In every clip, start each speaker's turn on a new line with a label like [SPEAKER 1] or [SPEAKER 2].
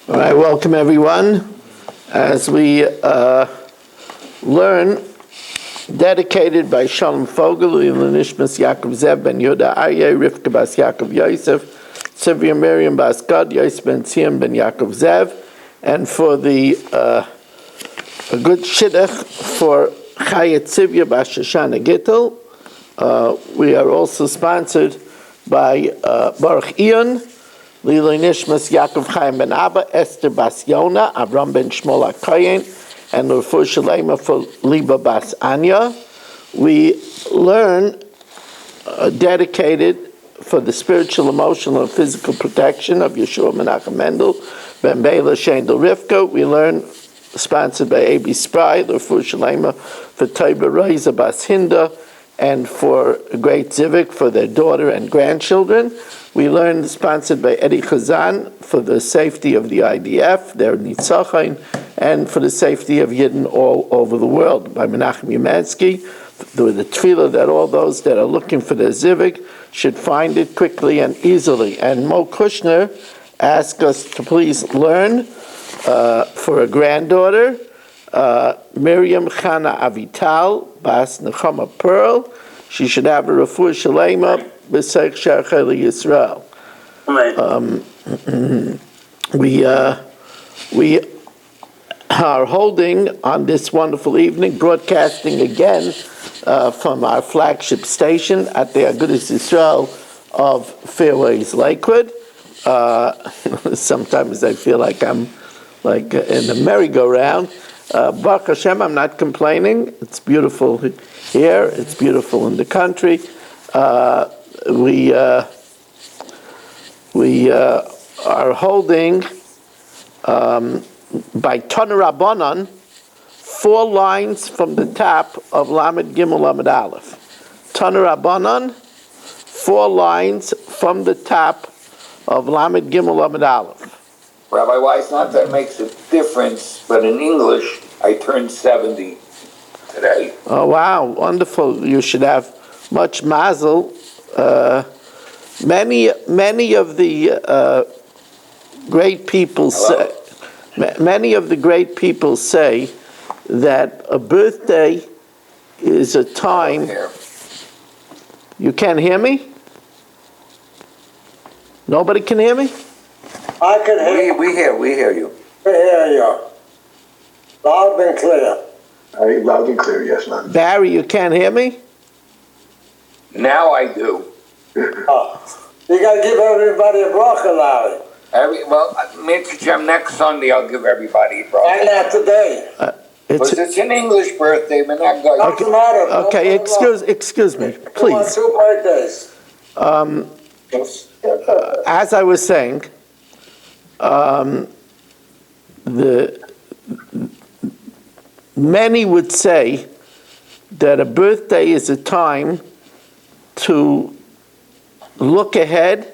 [SPEAKER 1] All right, welcome everyone. As we learn, dedicated by Shalom Fogel, Nishmas Yaakov Zev ben Yehuda Aryeh, Rivka bas Yaakov Yosef, Tzivya Miriam bas Gad, Yosef ben Tzion ben Yaakov Zev, and for the a good shidduch for Chaya Tzivya bas Shoshana Gittel. We are also sponsored by Baruch Ion, Lili Nishmas Yaakov Chaim ben Abba, Esther bas Yona, Avram ben Shmuel HaKoyen, and L'Refua Shalema for Liba bas Anya. We learn dedicated for the spiritual, emotional, and physical protection of Yeshua Menachem Mendel ben Bela Shendel Rivka. We learn sponsored by A.B. Spry, L'Refua Shalema for Toiba Reiza bas Hinda, and for a great Zivik for their daughter and grandchildren. We learned sponsored by Eddie Chazan for the safety of the IDF, their Nitzachon, and for the safety of Yidden all over the world by Menachem Yemansky, the tefillah that all those that are looking for their Zivik should find it quickly and easily. And Mo Kushner asked us to please learn for a granddaughter, Miriam Chana Avital Bas Nechama Pearl. She should have a Refuah Shalema B'Seich Sharchei Yisrael. We are holding on this wonderful evening, broadcasting again from our flagship station at the Agudas Yisrael of Fairways Lakewood. Sometimes I feel like I'm like in a merry-go-round. Baruch Hashem, I'm not complaining. It's beautiful here. It's beautiful in the country. We are holding by Tana Rabbanan 4 lines from the top of Lamed Gimel Lamed Aleph. Tana Rabbanan 4 lines from the top of Lamed Gimel Lamed Aleph.
[SPEAKER 2] Rabbi Weiss, not that it makes a difference, but in English, I turned 70 today.
[SPEAKER 1] Oh, wow, wonderful. You should have much mazel. Many of the great people say, that a birthday is a time. You can't hear me? Nobody can hear me?
[SPEAKER 3] I can hear you.
[SPEAKER 2] We hear you.
[SPEAKER 3] We hear you. Loud and clear.
[SPEAKER 4] Loud and clear, yes, ma'am.
[SPEAKER 1] Barry, you can't hear me?
[SPEAKER 2] Now I do.
[SPEAKER 3] Oh. You got to give everybody a bracha, Larry.
[SPEAKER 2] Mitzvah, next Sunday I'll give everybody a bracha.
[SPEAKER 3] And not today.
[SPEAKER 2] It's an English birthday, but not good.
[SPEAKER 3] Doesn't matter.
[SPEAKER 1] Okay, excuse me, please.
[SPEAKER 3] 2 birthdays.
[SPEAKER 1] As I was saying, many would say that a birthday is a time to look ahead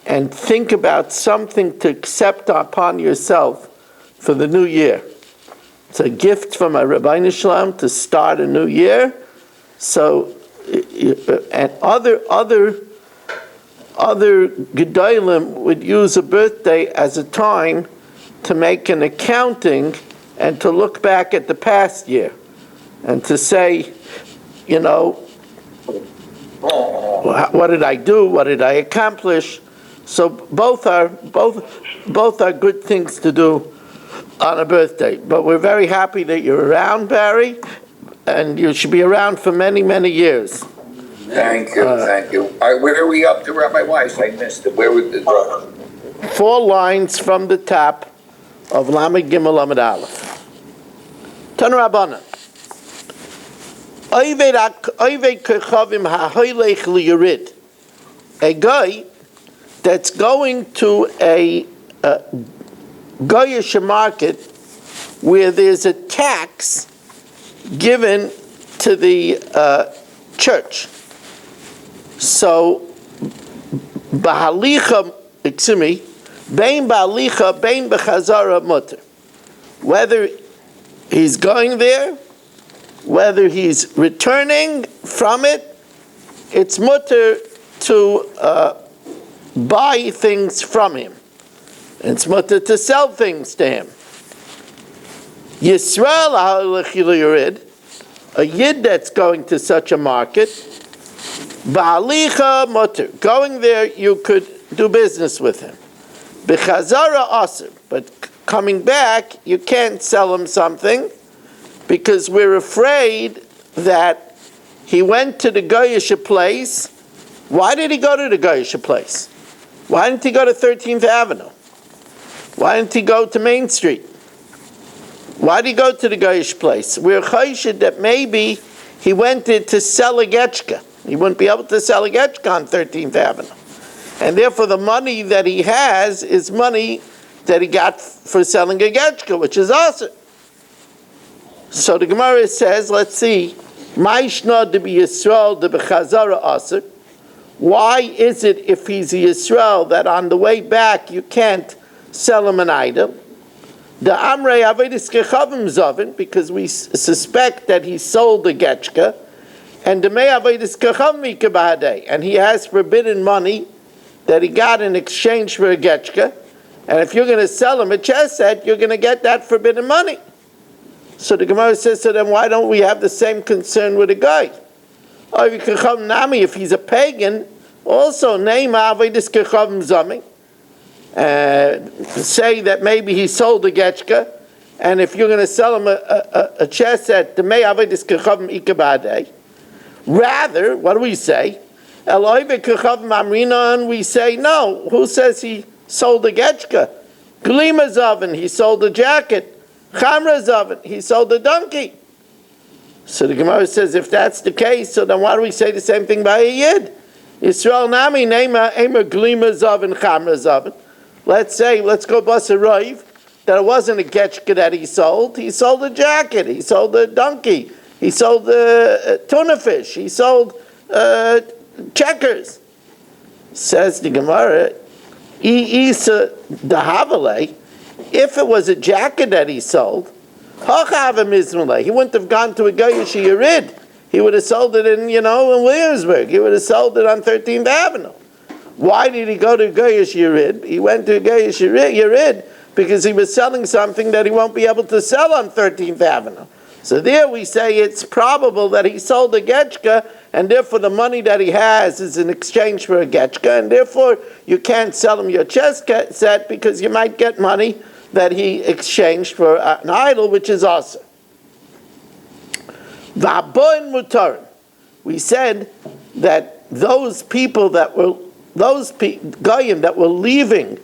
[SPEAKER 1] and think about something to accept upon yourself for the new year. It's a gift from a Rabbeinu Shalom to start a new year. So, and other Gedolim would use a birthday as a time to make an accounting and to look back at the past year and to say, you know, what did I do? What did I accomplish? So both are good things to do on a birthday. But we're very happy that you're around, Barry, and you should be around for many, many years.
[SPEAKER 2] Thank you. All right, where are we up to, Rabbi Weiss? I missed it. Where was the
[SPEAKER 1] 4 lines from the top of Lamed Gimel Lamed Aleph. Tana Rabbanan. A guy that's going to a Goyish market where there's a tax given to the church. So, bein ba'alicha, bein b'chazara mutter. Whether he's going there, whether he's returning from it, it's mutter to buy things from him. It's mutter to sell things to him. Yisrael ha'olech Yurid, a yid that's going to such a market, ba'alicha mutter, going there you could do business with him. B'chazara aser, but coming back you can't sell him something because we're afraid that he went to the Goyish place. Why did he go to the Goyish place? Why didn't he go to 13th Avenue? Why didn't he go to Main Street? Why did he go to the Goyish place? We're chayshid that maybe he went in to sell a getchka. He wouldn't be able to sell a getchka on 13th Avenue. And therefore the money that he has is money that he got for selling a getchka, which is awesome. So the Gemara says, let's see, Ma'ishna de Yisrael de b'chazara aser. Why is it if he's a Yisrael that on the way back you can't sell him an item? The Amrei Avedis Kechavim Zavin, because we suspect that he sold the getchka, and the Mei Avedis Kechavim Ikebahadei, and he has forbidden money that he got in exchange for a getchka, and if you're going to sell him a chess set, you're going to get that forbidden money. So the Gemara says to them, why don't we have the same concern with a guy? If he's a pagan, also name Avedis Kechavim Zavin. Say that maybe he sold a getchka, and if you're going to sell him a chess set, the may avedis kechavim ikabadei. Rather, what do we say? Eloi v'kechavim amrinan. We say no. Who says he sold a getchka? Glima zavin. He sold a jacket. Chamra zavin. He sold a donkey. So the Gemara says, if that's the case, so then why do we say the same thing by a yid? Yisrael nami nema emer glima zavin chamra zavin. Let's go bust a rove that it wasn't a getchka that he sold. He sold a jacket. He sold a donkey. He sold tuna fish. He sold checkers. Says the Gemara, Isa dahavale. If it was a jacket that he sold, he wouldn't have gone to a Goyish Yerid. He would have sold it in Williamsburg. He would have sold it on 13th Avenue. Why did he go to Goyish Yerid? He went to Goyish Yerid because he was selling something that he won't be able to sell on 13th Avenue. So there we say it's probable that he sold a getchka, and therefore the money that he has is in exchange for a getchka, and therefore you can't sell him your chess set because you might get money that he exchanged for an idol, which is awesome. V'aboin mutarim. We said that those people that were goyim that were leaving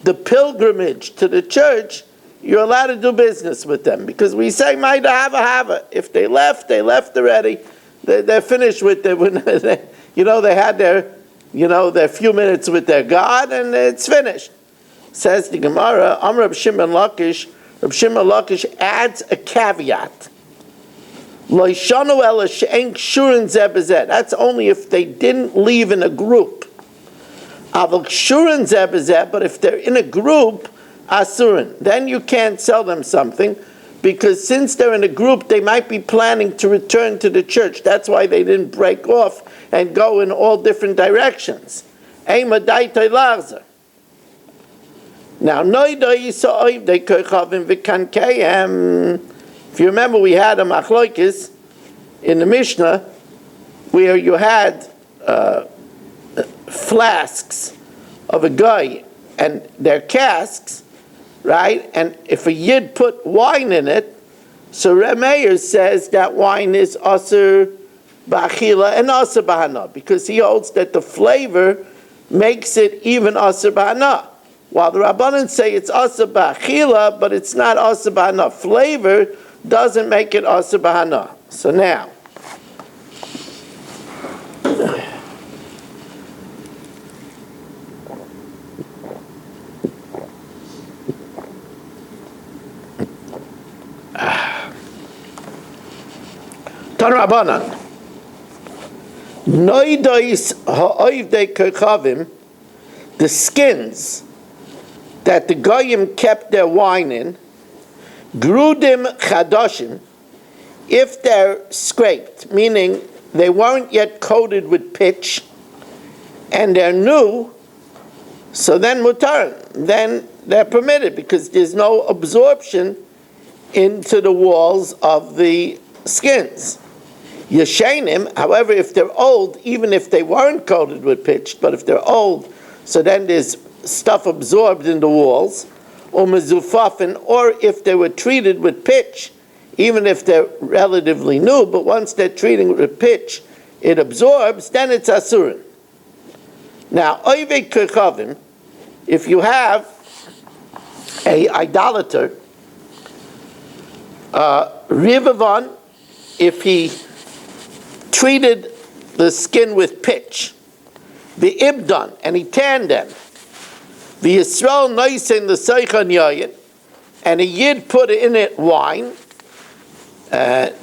[SPEAKER 1] the pilgrimage to the church, you're allowed to do business with them because we say "Maida hava." If they left already. They're finished with their, they had their few minutes with their God, and it's finished. Says the Gemara, Reb Shimon Lakish adds a caveat. That's only if they didn't leave in a group. But if they're in a group, asurin, then you can't sell them something, because since they're in a group, they might be planning to return to the church. That's why they didn't break off and go in all different directions. Now, if you remember, we had a machloikis in the Mishnah where you had flasks of a guy and their casks, right? And if a yid put wine in it, so Remeir says that wine is aser b'achila and aser b'hana, because he holds that the flavor makes it even aser b'hana. While the Rabbanan say it's aser b'achila, but it's not aser b'hana. Flavor doesn't make it aser b'hana. So now, Tan Rabbanan, noidois ha'oivdei kechavim, the skins that the goyim kept their wine in, grudim chadoshim, if they're scraped, meaning they weren't yet coated with pitch, and they're new, So then mutar, then they're permitted because there's no absorption into the walls of the skins. Yeshenim, however, if they're old, even if they weren't coated with pitch, but if they're old, so then there's stuff absorbed in the walls, or mezufafin, or if they were treated with pitch, even if they're relatively new, but once they're treating with pitch, it absorbs, then it's asurin. Now, oivek kechavim, if you have a idolater, rivavon, if he treated the skin with pitch, the ibdan, and he tanned them, the Yisrael noisen the seichan yayin, and a yid put in it wine. The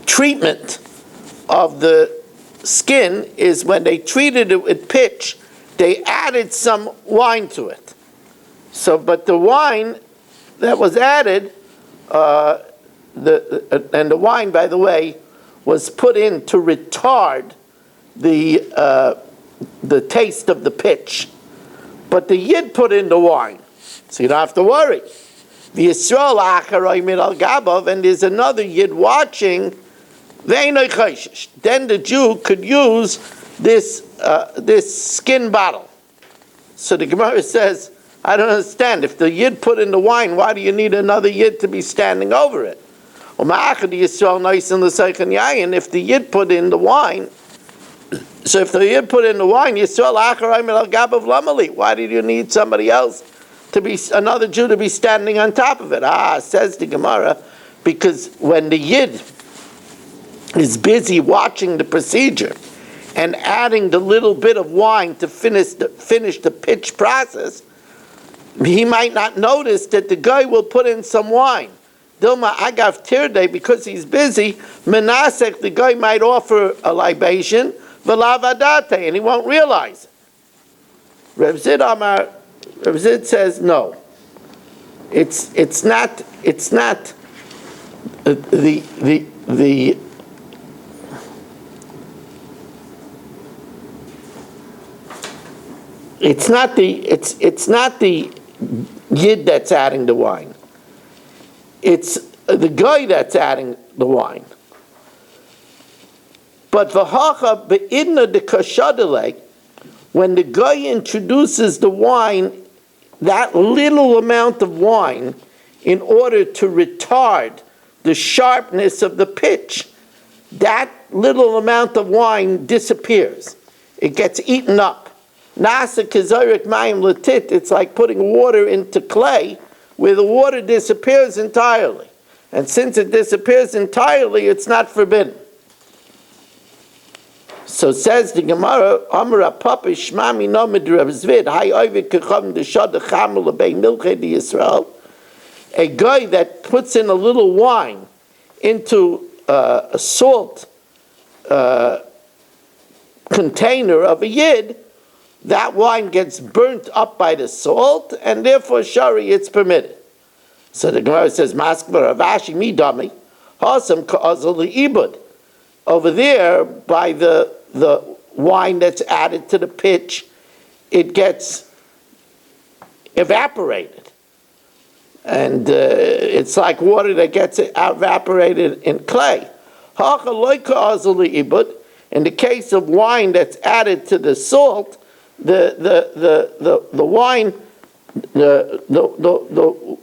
[SPEAKER 1] treatment of the skin is when they treated it with pitch, they added some wine to it. So, but the wine that was added, and the wine, by the way, was put in to retard the taste of the pitch. But the yid put in the wine, so you don't have to worry. The Yisrael acharoi min al gabav, and there's another yid watching. Then the Jew could use this skin bottle. So the Gemara says, I don't understand. If the yid put in the wine, why do you need another yid to be standing over it? If the yid put in the wine, so if the yid put in the wine, why did you need somebody else to be, another Jew to be standing on top of it? Says the Gemara, because when the yid is busy watching the procedure and adding the little bit of wine to finish the pitch process, he might not notice that the guy will put in some wine. Dilma agav tirde, because he's busy, menasek, the guy might offer a libation, v'lavadate, and he won't realize it. Reb Zid says no. It's not the it's not the yid that's adding the wine. It's the guy that's adding the wine. But v'hacha be'idna de kashadele, when the guy introduces the wine, that little amount of wine, in order to retard the sharpness of the pitch, that little amount of wine disappears. It gets eaten up. Nasa kizorik mayim latit, it's like putting water into clay, where the water disappears entirely. And since it disappears entirely, it's not forbidden. So says the Gemara, Amra Papa Shmami Nomid Reb Zvid, Hay Oivik Kecham Deshad Chamel Lebei Milchei Di Yisrael, a guy that puts in a little wine into a salt container of a yid, that wine gets burnt up by the salt, and therefore shari it's permitted. So the Gemara says, Maskva Ravashi Midami, Hasam Ka'azal Ibud. Over there, by the wine that's added to the pitch, it gets evaporated. And it's like water that gets evaporated in clay. In the case of wine that's added to the salt, the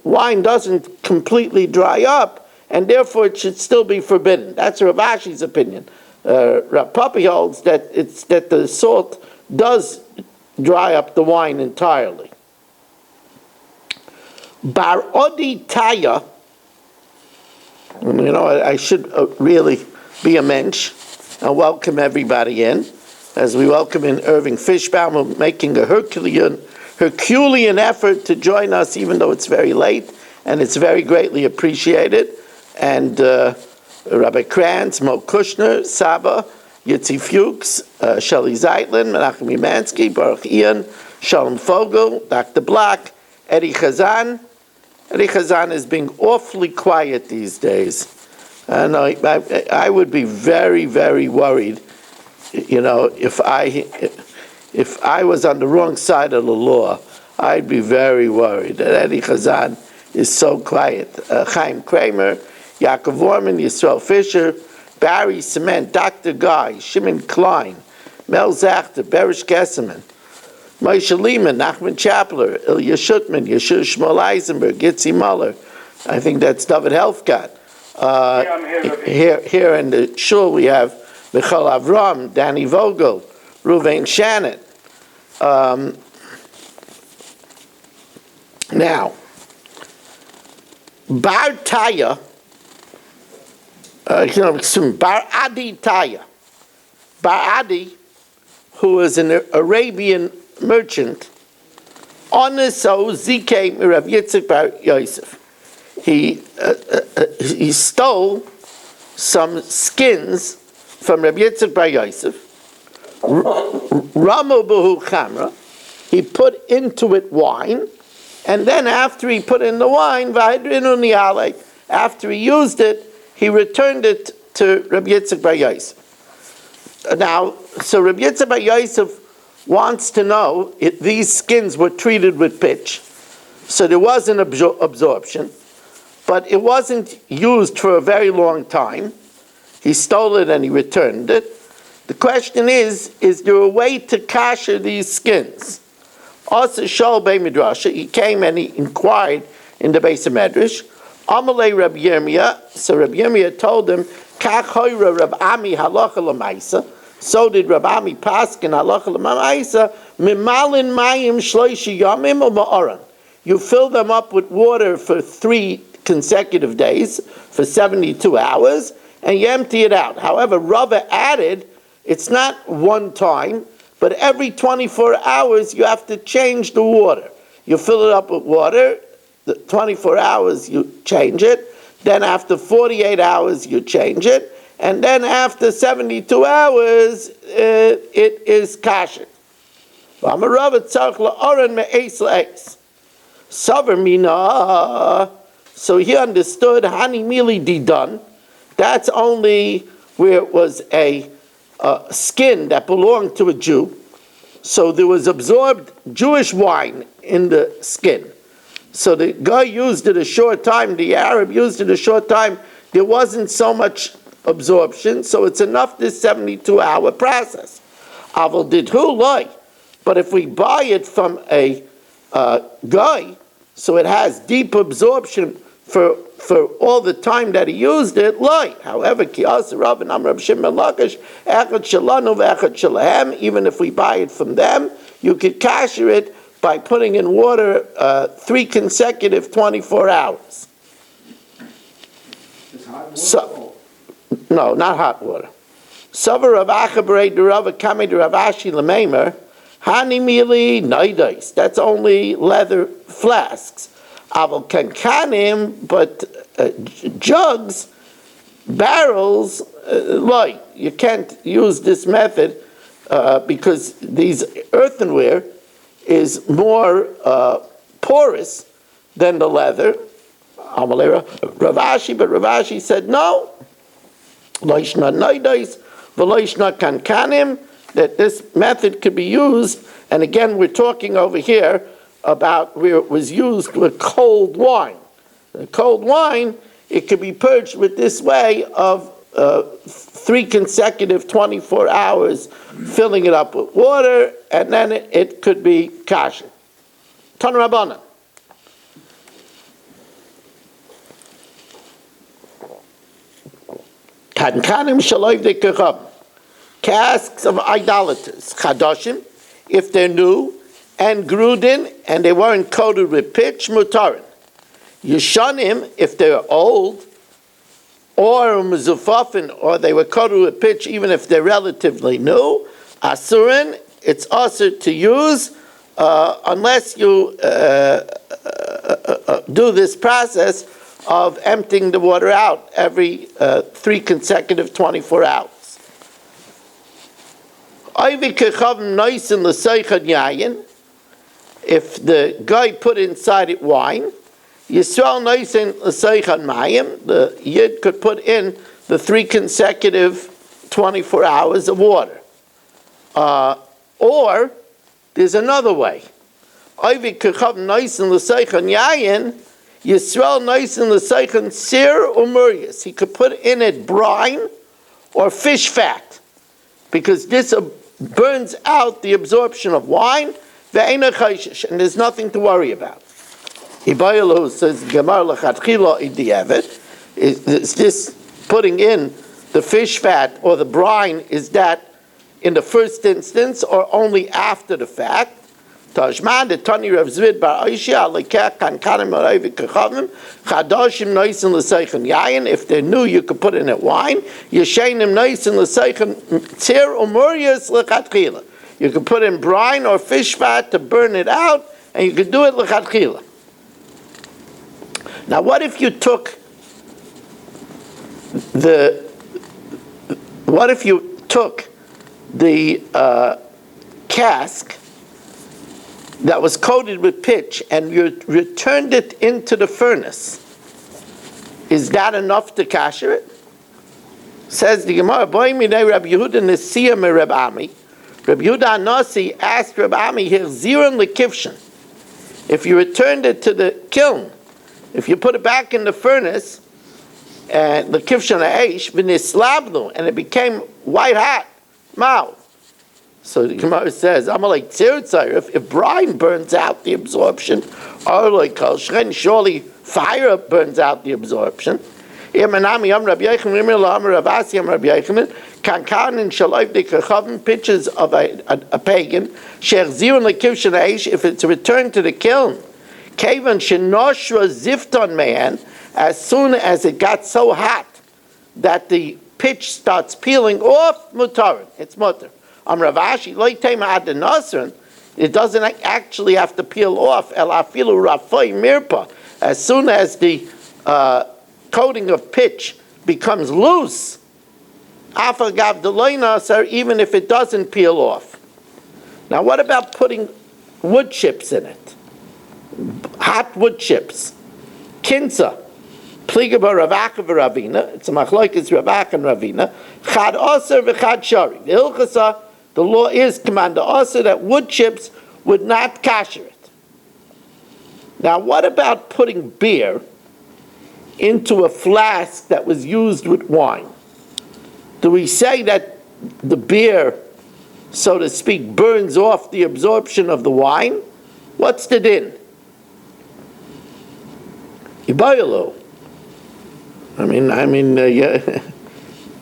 [SPEAKER 1] wine doesn't completely dry up, and therefore it should still be forbidden. That's Rav Ashi's opinion. Rav Papi holds that the salt does dry up the wine entirely. Bar Odi Taya, I should really be a mensch and welcome everybody in, as we welcome in Irving Fishbaum, making a Herculean effort to join us, even though it's very late, and it's very greatly appreciated. And Rabbi Kranz, Mo Kushner, Saba, Yitzi Fuchs, Shelley Zeitlin, Menachem Umansky, Baruch Ian, Shalom Fogel, Dr. Black, Eddie Chazan. Eddie Chazan is being awfully quiet these days. And I would be very, very worried if I was on the wrong side of the law, I'd be very worried. That Eddie Chazan is so quiet. Chaim Kramer, Yaakov Orman, Yisrael Fisher, Barry Cement, Dr. Guy, Shimon Klein, Mel Zachter, Berish Gesselman, Moshe Lehman, Nachman Chapler, Ilya Shutman, Yeshua Shmuel Eisenberg, Gitzi Muller. I think that's David Helfgott. Here in the shul we have Michal Avram, Danny Vogel, Ruvain Shannon. Now, Bar Taya, Bar Adi Taya. Bar Adi, who is an Arabian merchant, Oneso Zike Rav Yitzchak Bar Yosef. He stole some skins from Rav Yitzchak Bar Yosef. Ramo Behu Chamra. He put into it wine. And then after he put in the wine, after he used it, he returned it to Rabbi Yitzchak Bar Yosef. Now, so Rabbi Yitzchak Bar Yosef wants to know if these skins were treated with pitch. So there was an absorption, but it wasn't used for a very long time. He stole it and he returned it. The question is there a way to kasher these skins? Also, Shol Bey Midrasha, he came and he inquired in the base of Medrash. Amalei Rabbi Yirmiyah, so Rabbi Yirmiyah told him, Kach hoira Rabbi Ami halacha l'maisa. So did Rabbi Ami paskin halacha l'maisa. Mimalin mayim shloishi yamim or ma'aran. You fill them up with water for 3 consecutive days, for 72 hours, and you empty it out. However, Rava added, it's not one time, but every 24 hours you have to change the water. You fill it up with water, the 24 hours you change it, then after 48 hours you change it, and then after 72 hours it is kasher. So he understood hani mili didon. That's only where it was a skin that belonged to a Jew. So there was absorbed Jewish wine in the skin. So the guy used it a short time, the Arab used it a short time, there wasn't so much absorption, so it's enough this 72-hour process. Aval did who like, but if we buy it from a guy, so it has deep absorption for all the time that he used it, light. However, even if we buy it from them, you could kasher it by putting in water 3 consecutive 24 hours. So, no, not hot water. That's only leather flasks. But jugs, barrels, light. You can't use this method because these earthenware is more porous than the leather. Ravashi, but Ravashi said no. That this method could be used, and again we're talking over here about where it was used with cold wine. Cold wine, it could be purged with this way of 3 consecutive 24 hours, filling it up with water, and then it could be kasher. Ton Rabbanan. Kankanim shaloiv de kecham. Casks of idolaters, chadashim, if they're new, and grudin, and they weren't coated with pitch, mutarin. Yeshanim, if they're old, or mezufafin, or they were coated with pitch, even if they're relatively new, asurin, it's also to use, unless you do this process of emptying the water out every 3 consecutive 24 hours. If the guy put inside it wine, Yisrael Noisin L'Seichan Mayim, the Yid could put in the 3 consecutive 24 hours of water. Or there's another way. Oivik kechav noisin l'seichen yayin, Yisrael noisin l'seichen sir umurius. He could put in it brine or fish fat, because this burns out the absorption of wine, ve'ena chayshish, and there's nothing to worry about. Ibayalu says, Gemar l'chatchila idi'evet, is this putting in the fish fat or the brine, is that in the first instance or only after the fact? Tajman the Tani Rav Zvid bar Aisha alekach kan kanim arayvik kachavim chadashim noisin l'seichen yayin. If they're new, you could put in it wine. Yeshainim noisin l'seichen tzir umurius l'chatchila. You could put in brine or fish fat to burn it out, and you could do it l'chatchila. Now, what if you took the cask that was coated with pitch and you returned it into the furnace? Is that enough to kasher it? Says the Gemara, Boy minei Rabbi Yehuda Nesiya me Reb Ami. Rabbi Yehuda Nasi asked Reb Ami, Hirziron lekivshin. If you returned it to the kiln, if you put it back in the furnace, and the kivshan ha'esh v'nislabnu, and it became white hot, mao. So the Gemara says, I'm like tzir, if brine burns out the absorption, or like kol shchen, surely fire burns out the absorption. Imanami am Rabbi Yechim, Imir am Rav Asi am Rabbi Yechim, kankan and shaloiv de kachavim, pictures of a pagan, she'chzirun lekivshan ha'esh, if it's returned to the kiln, kevan shenoshra zifton man, as soon as it got so hot that the pitch starts peeling off, mutarin, it's mutar. Rav Ashi, loitema ad nasrin, it doesn't actually have to peel off. El afilu rafoi mirpa, as soon as the coating of pitch becomes loose, afagav deloy nasar, even if it doesn't peel off. Now, what about putting wood chips in it? Hot wood chips, kinsa. Pliga Ravaka v'Ravina, it's a machlokes Ravaka and Ravina. Chad Aser v'Chad Shari. The Hilchasa, the law is command Aser that wood chips would not kasher it. Now, what about putting beer into a flask that was used with wine? Do we say that the beer, so to speak, burns off the absorption of the wine? What's the din? Ibayalo. Yeah.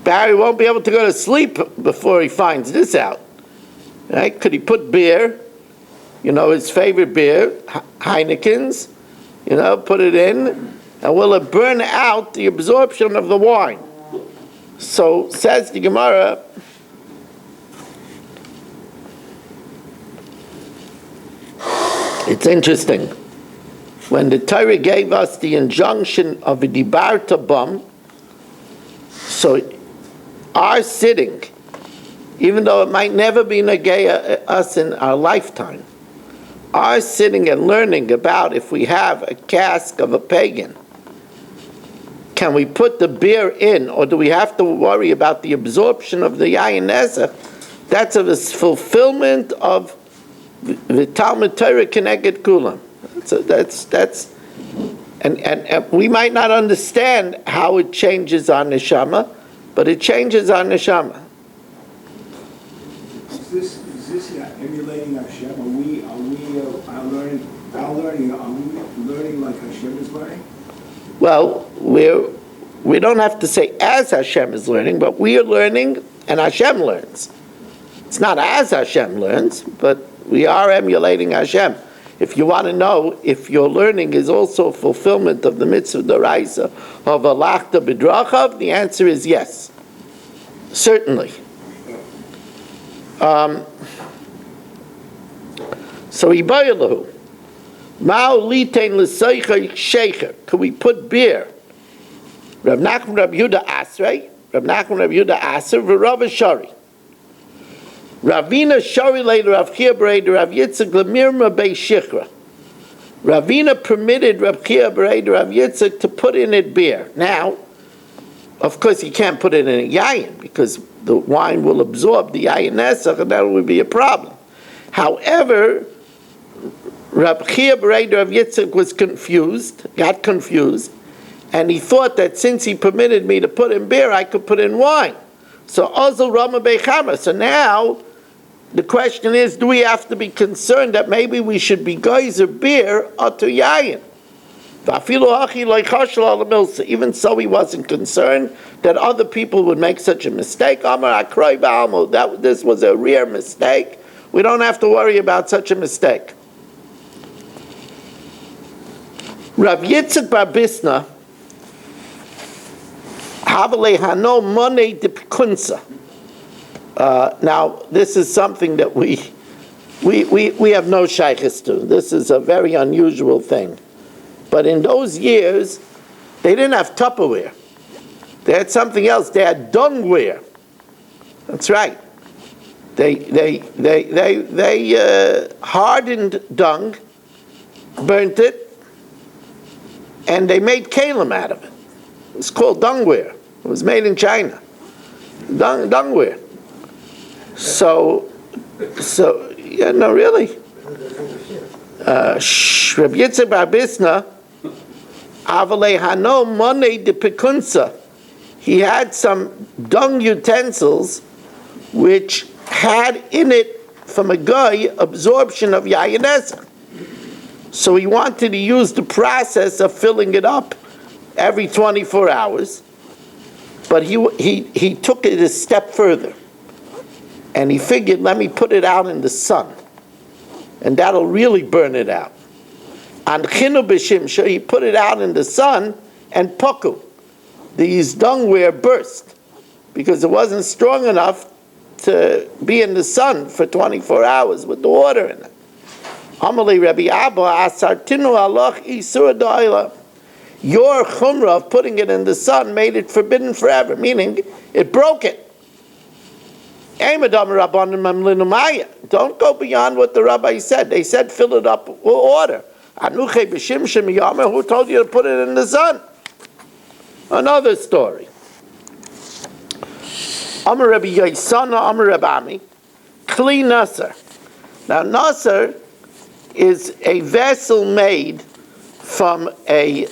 [SPEAKER 1] Barry won't be able to go to sleep before he finds this out. Right? Could he put beer, his favorite beer, Heineken's, put it in, and will it burn out the absorption of the wine? So, says the Gemara, it's interesting. When the Torah gave us the injunction of a dibarta bum, so our sitting, even though it might never be negaya us in our lifetime, our sitting and learning about if we have a cask of a pagan, can we put the beer in, or do we have to worry about the absorption of the yayin nezeh? That's a fulfillment of the Talmud Torah Keneged Kulam. So that's and we might not understand how it changes our neshama, but it changes our neshama.
[SPEAKER 5] Is this emulating Hashem? Are we learning like Hashem is learning?
[SPEAKER 1] Well, we don't have to say as Hashem is learning, but we are learning and Hashem learns. It's not as Hashem learns, but we are emulating Hashem. If you want to know if your learning is also fulfillment of the mitzvah d'oraisa of alachta b'drachav, the answer is yes, certainly. So ibayalahu, ma'u litein l'seicher shecher. Could we put beer? Rav Nachman Rav Yehuda Asrei, Rav Nachman Rav Yehuda Aser, v'Rav Shari. Ravina Shari later Rav Chia Berei Rav Yitzchak Lemirma Bei Shichra. Ravina permitted Rav Chia Berei Rav Yitzchak to put in it beer. Now, Of course, you can't put it in a yayin because the wine will absorb the yayin nesach, and that would be a problem. However, Rab Chia Bereider of Yitzchak got confused, and he thought that since he permitted me to put in beer, I could put in wine. So Ozel Rama Bechama. So now the question is, do we have to be concerned that maybe we should be geyser beer or to yayin? Even so, he wasn't concerned that other people would make such a mistake. This was a rare mistake. We don't have to worry about such a mistake. Rav Yitzchak Bar Bisna, now, this is something that we have no shaykhis to. This is a very unusual thing. But in those years, they didn't have Tupperware. They had something else. They had dungware. That's right. They hardened dung, burnt it, and they made kalim out of it. It's called dungware. It was made in China. Dungware. So, yeah, no, really. Rabbi Yitzchak Bar Bisna, Avalei Hano Monei de Pekunsa. He had some dung utensils which had in it, from a guy, absorption of yayin nesach. So he wanted to use the process of filling it up every 24 hours, but he took it a step further. And he figured, let me put it out in the sun, and that'll really burn it out. And chinu b'shimsha, he put it out in the sun, and poku, these dungware burst, because it wasn't strong enough to be in the sun for 24 hours with the water in it. Amalei Rabbi Abba asartinu aloch isur da'ila. Your chumrah of putting it in the sun made it forbidden forever, meaning it broke it. Don't go beyond what the rabbi said. They said fill it up with water. Who told you to put it in the sun? Another story. Amar Rabbi Yaisana, Amar Rabbi Ami, Kli Nasser. Now Nasser is a vessel made from a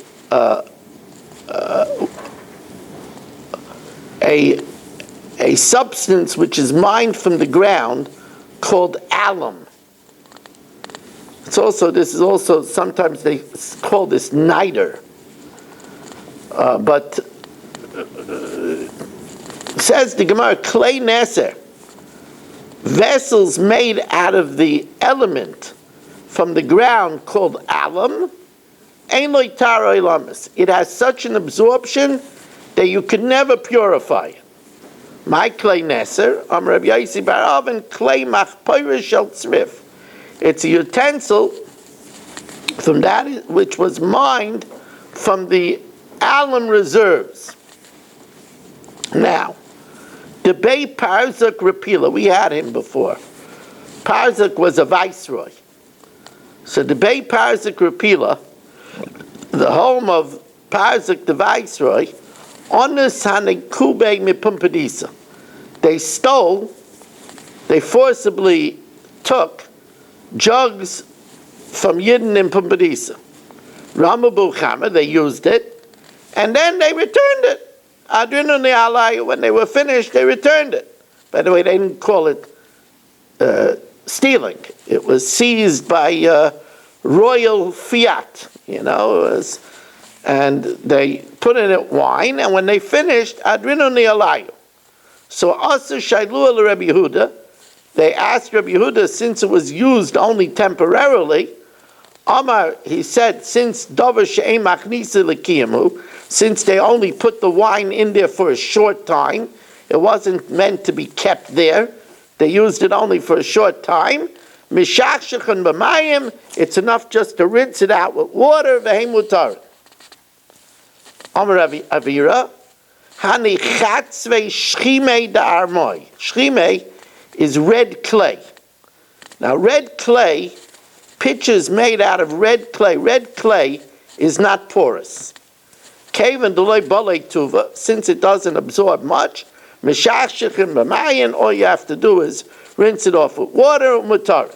[SPEAKER 1] substance which is mined from the ground called alum. This is also sometimes they call this niter, but says the Gemara, Klei Neser, vessels made out of the element from the ground called alum, ein lo taro ilamis. It has such an absorption that you could never purify it. My Klei Neser, Rabbi Yosi bar Oven, Klei machpoirish shel tzrif. It's a utensil from that which was mined from the alum reserves. Now, the Bei Parzak Rapila, we had him before. Parzak was a viceroy. So the Bei Parzak Rapila, the home of Parzak the viceroy, Onus Hanekube Mipumpadisa. They forcibly took jugs from Yidden in Pumpadisa. Ramabu Chama, they used it, and then they returned it. Adrinu Ne'alai, when they were finished, they returned it. By the way, they didn't call it stealing. It was seized by royal fiat, and they put in it wine, and when they finished, Adrinu Ne'alai. So Asu Shailu al Rabbi Yehuda, they asked Rabbi Yehuda, since it was used only temporarily, Amar, he said, since Dover She'ei Machnisa L'Kiyamu, since they only put the wine in there for a short time, it wasn't meant to be kept there, they used it only for a short time, Mishachshachan B'mayim, it's enough just to rinse it out with water, V'heim Mutar. Amar Avira, Hani Chatzvei Shchimei Da'armoi. Shchimei is red clay. Now red clay, pitchers made out of red clay is not porous. Kaven delay balei tuva, since it doesn't absorb much, mishachshichin b'mayin, all you have to do is rinse it off with water or mutar.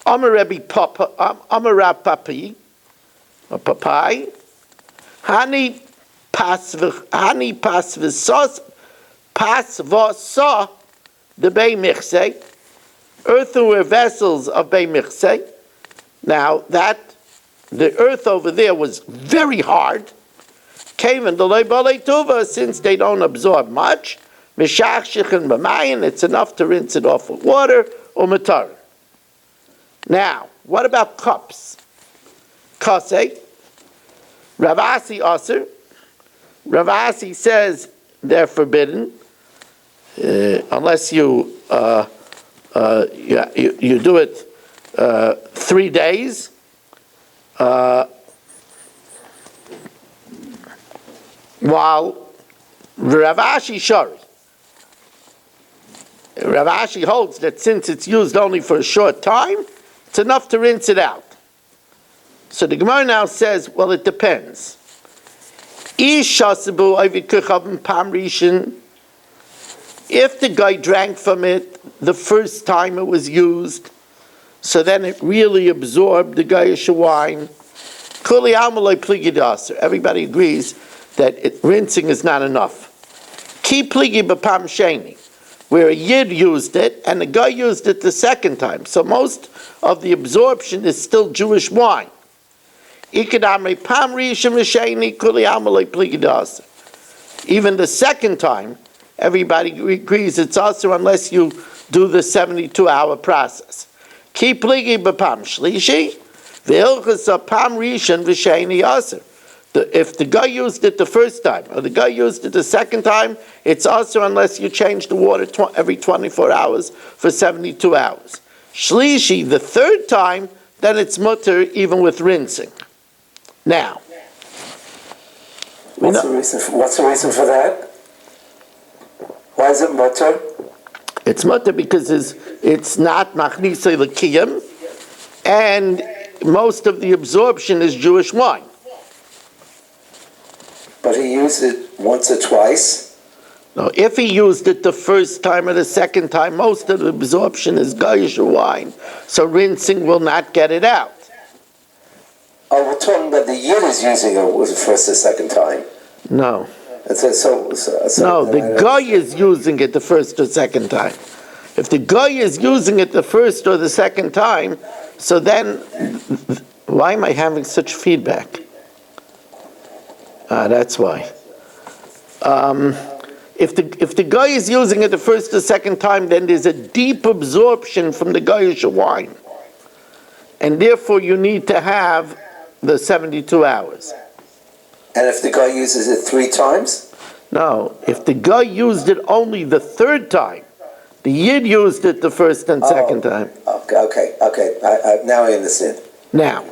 [SPEAKER 1] Amar Rabbi Papa, Amar Rab Papi, or Papai, Hani pasv'sos, pasv'sa, the Bei Michse, earthenware vessels of Bei Michse. Now that, the earth over there was very hard. Kaven delay balei tuva, since they don't absorb much, mishachshichin b'mayin, it's enough to rinse it off with water or mutar. Now, what about cups? Kase, Ravasi Aser. Ravasi says they're forbidden unless you do it 3 days. While Ravashi Shari, Ravashi holds that since it's used only for a short time, it's enough to rinse it out. So the Gemara now says, well, it depends. If the guy drank from it the first time it was used, so then it really absorbed the Gayish wine, everybody agrees that rinsing is not enough. Where a Yid used it, and the guy used it the second time. So most of the absorption is still Jewish wine. Even the second time, everybody agrees it's also unless you do the 72-hour process. If the guy used it the first time, or the guy used it the second time, it's also unless you change the water every 24 hours for 72 hours. Shlishi, the third time, then it's mutter even with rinsing. Now,
[SPEAKER 3] What's the reason for that? Why is it mutter?
[SPEAKER 1] it's mutter because it's not machnisa l'kiyam, and most of the absorption is Jewish wine.
[SPEAKER 3] But he used it once or twice.
[SPEAKER 1] No, if he used it the first time or the second time, most of the absorption is Gayish wine, so rinsing will not get it out.
[SPEAKER 3] Oh, we're talking about the Yid is using it was the first or second time.
[SPEAKER 1] No.
[SPEAKER 3] So
[SPEAKER 1] No, the guy is using it the first or second time. If the guy is using it the first or the second time, so then, why am I having such feedback? That's why. If the guy is using it the first or second time, then there's a deep absorption from the Gayish wine. And therefore you need to have the 72 hours.
[SPEAKER 3] And if the guy uses it 3 times?
[SPEAKER 1] No, if the guy used it only the third time, the Yid used it the first and second time.
[SPEAKER 3] Okay. Now I understand.
[SPEAKER 1] Now,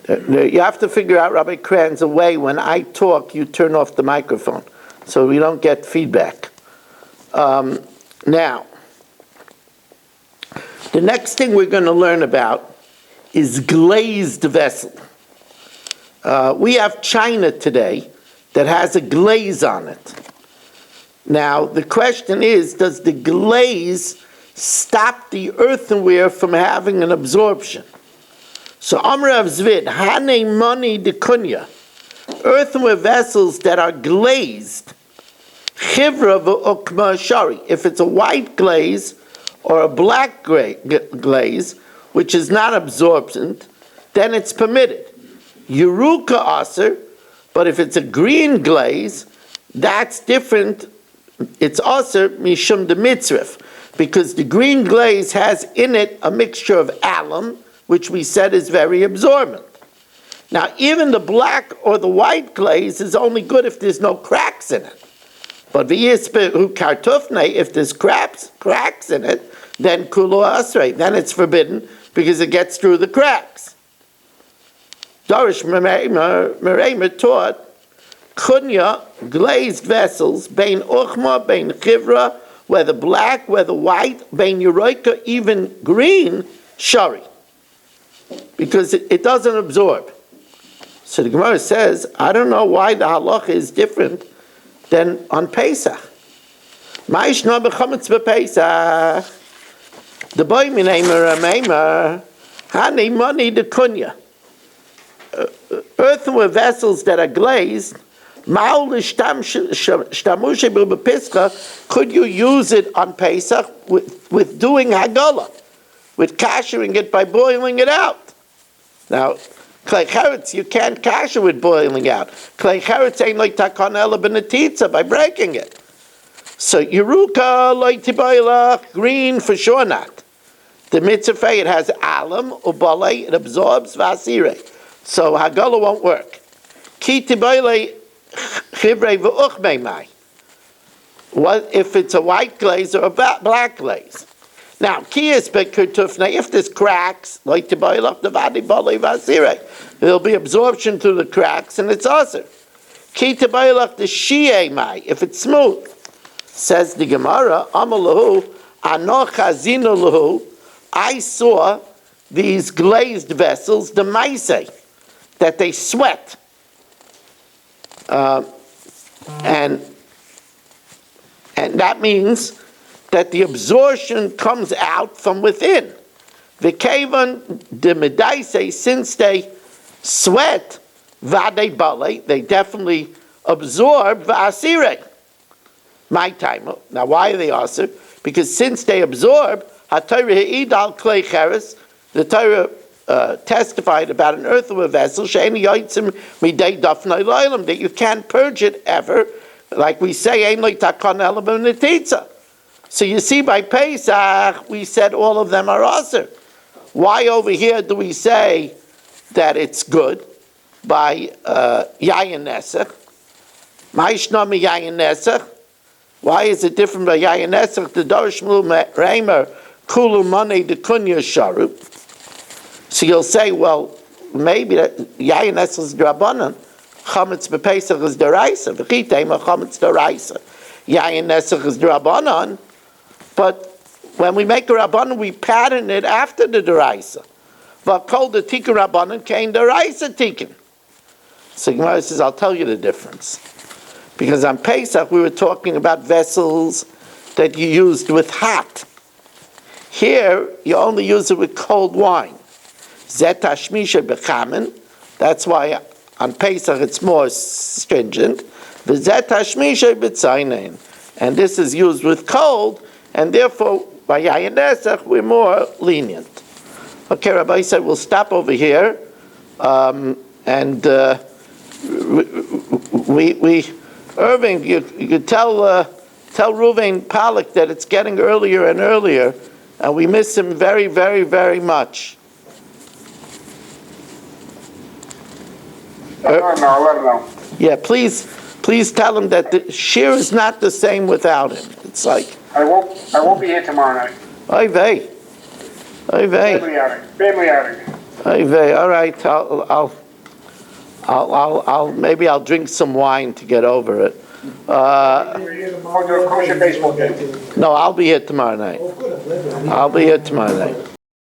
[SPEAKER 1] you have to figure out, Rabbi Kranz, a way when I talk, you turn off the microphone so we don't get feedback. Now, the next thing we're going to learn about is glazed vessel. We have china today that has a glaze on it. Now, the question is, does the glaze stop the earthenware from having an absorption? So, Amr of Zvid, Hane Mani de Kunya, earthenware vessels that are glazed, Chivra v'okma shari, if it's a white glaze or a black glaze, which is not absorbent, then it's permitted. Yeruka aser, but if it's a green glaze, that's different. It's aser mishum de mitzrif, because the green glaze has in it a mixture of alum, which we said is very absorbent. Now, even the black or the white glaze is only good if there's no cracks in it. But if there's cracks in it, then kulo asrei, then it's forbidden because it gets through the cracks. Darish Meremer taught kunya, glazed vessels, bein uchma, bein chivra, whether black, whether white, bein yuroika, even green, shari, because it doesn't absorb. So the Gemara says, I don't know why the halacha is different than on Pesach. Ma'ishna b'chametz b'Pesach. The boy minaymer amaymer. Hani money the kunya. Earthenware vessels that are glazed, could you use it on Pesach with doing Hagala, with kashering it by boiling it out? Now, klei cheretz, you can't kasher with boiling out. Klei cheretz ain't like takon ela b'netitza, by breaking it. So Yeruka, like tibayla, green for sure not. The mitzvah, it has alam, ubale, it absorbs vasire. So Hagala won't work. Ki tibayla chivrei v'uchmei mai. What if it's a white glaze or a black glaze? Now, ki is bekurtufna, if there's cracks, like tibayla, the vadi bale vasire, there'll be absorption through the cracks and it's aser. Ki tibayla the shi'e mai, if it's smooth. Says the Gemara, amalahu, anoch hazinu lahu, I saw these glazed vessels, the maise, that they sweat. And that means that the absorption comes out from within. The kavan de medaise, since they sweat, vade bale, they definitely absorb v'asire. My time. Now, why are they aser? Because since they absorb, the Torah testified about an earthenware vessel that you can't purge it ever, like we say. So you see, by Pesach we said all of them are aser. Why over here do we say that it's good by Yayin Nesach? Ma'ishnami Yayin Nesach. Why is it different by Yayin Nesach? The Dorshmul Reimer Kulu Money the Kunya Sharu. So you'll say, well, maybe that Yayin Nesach is Drabanan, Chametz b'Pesach is Deraisa, V'chitema Chametz Deraisa. Yayin Nesach is Drabanan, but when we make a Rabbanan, we pattern it after the Deraisa. V'kol the Tikkun Rabbanan came Deraisa Tikkun. So Gemara says, I'll tell you the difference. Because on Pesach we were talking about vessels that you used with hot. Here you only use it with cold wine. Zet hashmisha bechamen. That's why on Pesach it's more stringent. V'zet hashmisha b'tzaynein. And this is used with cold, and therefore by Yayin Nesach we're more lenient. Okay, Rabbi said we'll stop over here, and we Irving, you could tell Ruvain Pollack that it's getting earlier and earlier, and we miss him very, very, very much.
[SPEAKER 6] Let him know.
[SPEAKER 1] Yeah, please tell him that the shir is not the same without him. It's like
[SPEAKER 6] I won't be here tomorrow night.
[SPEAKER 1] Oy vey.
[SPEAKER 6] Family outing.
[SPEAKER 1] Oy vey. All right, I'll maybe I'll drink some wine to get over it.
[SPEAKER 6] I'll do a kosher baseball game.
[SPEAKER 1] No, I'll be here tomorrow night.